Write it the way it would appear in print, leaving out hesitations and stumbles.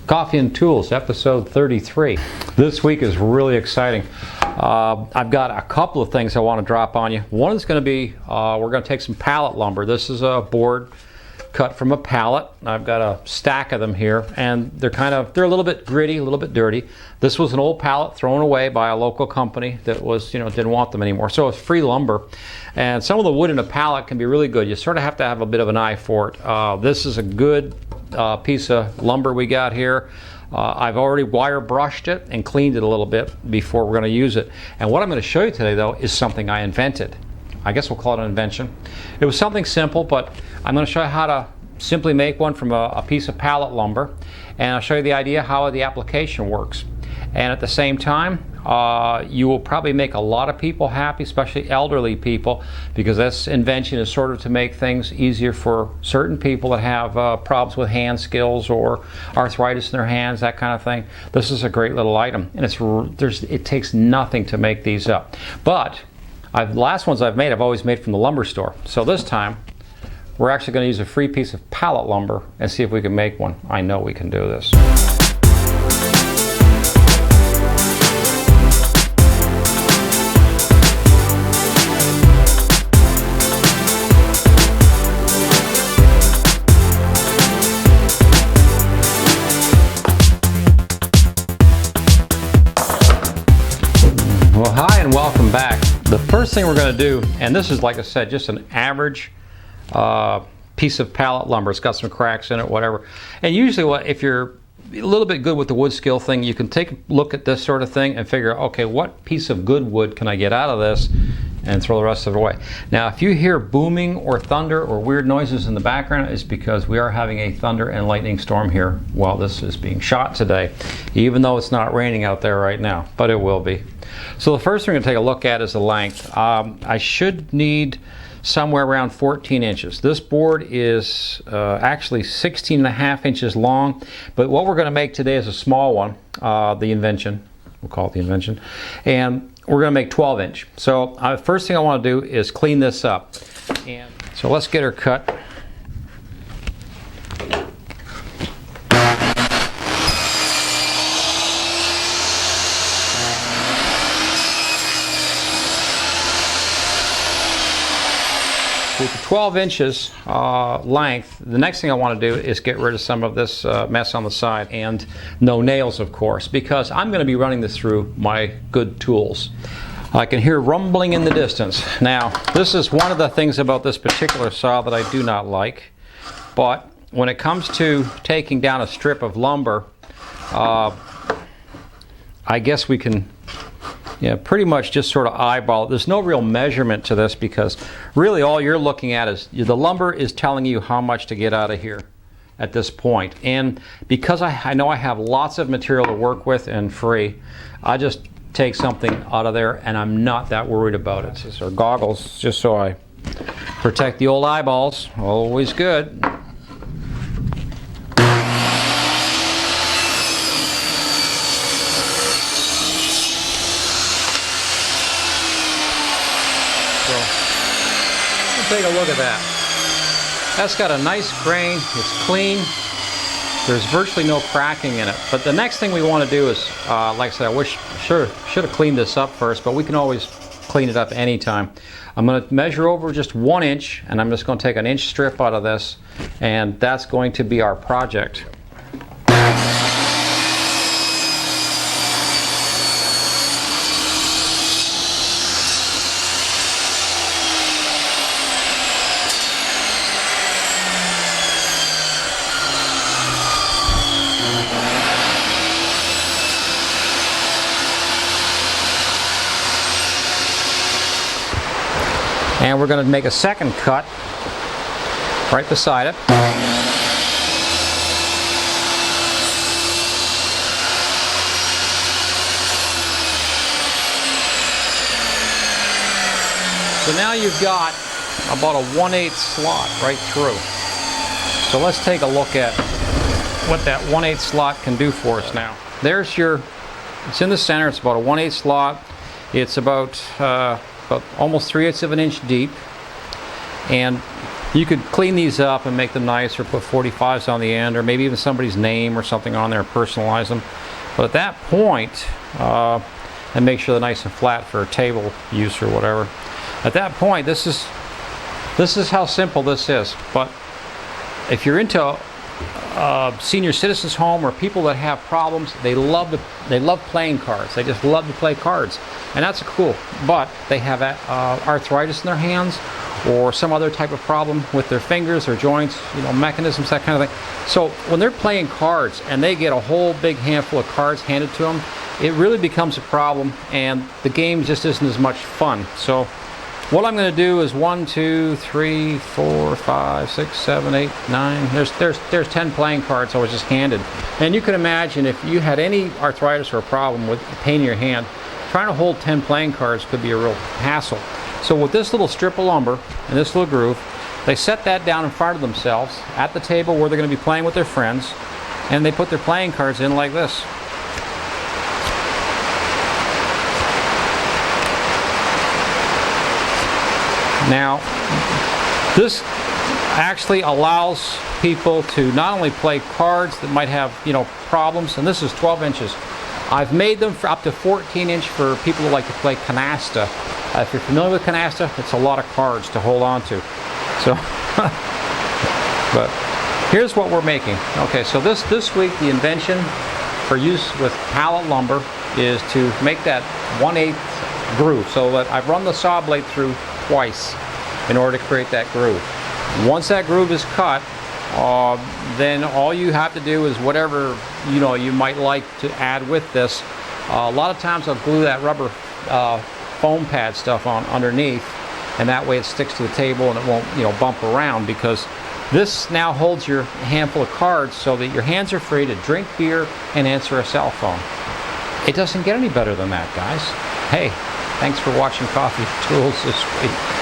Coffee and Tools, episode 33. This week is really exciting. I've got a couple of things I want to drop on you. One is going to be, we're going to take some pallet lumber. This is a board cut from a pallet. I've got a stack of them here, and they're a little bit gritty, a little bit dirty. This was an old pallet thrown away by a local company that was, didn't want them anymore. So it's free lumber. And some of the wood in a pallet can be really good. You sort of have to have a bit of an eye for it. This is a good piece of lumber we got here. I've already wire brushed it and cleaned it a little bit before we're going to use it. And what I'm going to show you today, though, is something I invented. I guess we'll call it an invention. It was something simple, but I'm going to show you how to simply make one from a piece of pallet lumber, and I'll show you the idea how the application works. And at the same time, you will probably make a lot of people happy, especially elderly people, because this invention is sort of to make things easier for certain people that have problems with hand skills or arthritis in their hands, that kind of thing. This is a great little item, and it takes nothing to make these up. But the last ones I've made, I've always made from the lumber store. So this time, we're actually going to use a free piece of pallet lumber and see if we can make one. I know we can do this. Well, hi and welcome back. The first thing we're going to do, and this is, like I said, just an average piece of pallet lumber. It's got some cracks in it, whatever. And usually, if you're a little bit good with the wood skill thing, you can take a look at this sort of thing and figure, okay, what piece of good wood can I get out of this, and throw the rest of it away. Now, if you hear booming or thunder or weird noises in the background, it's because we are having a thunder and lightning storm here while this is being shot today, even though it's not raining out there right now, but it will be. So the first thing we're going to take a look at is the length. I should need somewhere around 14 inches. This board is actually 16.5 inches long, but what we're going to make today is a small one, the invention. We'll call it the invention. And we're going to make 12 inch. So first thing I want to do is clean this up. And so let's get her cut. With the 12 inches length, the next thing I want to do is get rid of some of this mess on the side, and no nails, of course, because I'm going to be running this through my good tools. I can hear rumbling in the distance. Now, this is one of the things about this particular saw that I do not like, but when it comes to taking down a strip of lumber, I guess we can pretty much just sort of eyeball it. There's no real measurement to this, because really all you're looking at is the lumber is telling you how much to get out of here at this point. And because I know I have lots of material to work with and free, I just take something out of there and I'm not that worried about it. These are goggles, just so I protect the old eyeballs. Always good. Take a look at that. That's got a nice grain, it's clean, there's virtually no cracking in it. But the next thing we want to do is, like I said, I should have cleaned this up first, but we can always clean it up anytime. I'm going to measure over just 1 inch, and I'm just going to take an inch strip out of this, and that's going to be our project. And we're going to make a second cut right beside it. So now you've got about a 1/8 slot right through. So let's take a look at what that 1/8 slot can do for us now. There's it's in the center, it's about a 1/8 slot. It's about almost 3/8 of an inch deep. And You could clean these up and make them nice, or put 45s on the end, or maybe even somebody's name or something on there and personalize them. But at that point, and make sure they're nice and flat for table use or whatever. At that point, this is how simple this is. But if you're into senior citizens home or people that have problems, they love playing cards. They just love to play cards, and that's cool. But they have arthritis in their hands, or some other type of problem with their fingers or joints, mechanisms, that kind of thing. So when they're playing cards and they get a whole big handful of cards handed to them, it really becomes a problem, and the game just isn't as much fun. So what I'm going to do is 1, 2, 3, 4, 5, 6, 7, 8, 9. There's 10 playing cards I was just handed. And you can imagine if you had any arthritis or a problem with pain in your hand, trying to hold 10 playing cards could be a real hassle. So with this little strip of lumber and this little groove, they set that down in front of themselves at the table where they're going to be playing with their friends, and they put their playing cards in like this. Now, this actually allows people to not only play cards that might have, problems, and this is 12 inches. I've made them for up to 14-inch for people who like to play canasta. If you're familiar with canasta, it's a lot of cards to hold on to. So, but here's what we're making. Okay, so this week the invention for use with pallet lumber is to make that 1/8 groove. So that I've run the saw blade through twice in order to create that groove. Once that groove is cut, then all you have to do is whatever you might like to add with this. A lot of times I'll glue that rubber foam pad stuff on underneath, and that way it sticks to the table and it won't bump around, because this now holds your handful of cards so that your hands are free to drink beer and answer a cell phone. It doesn't get any better than that, guys. Hey, thanks for watching Coffee Tools this week.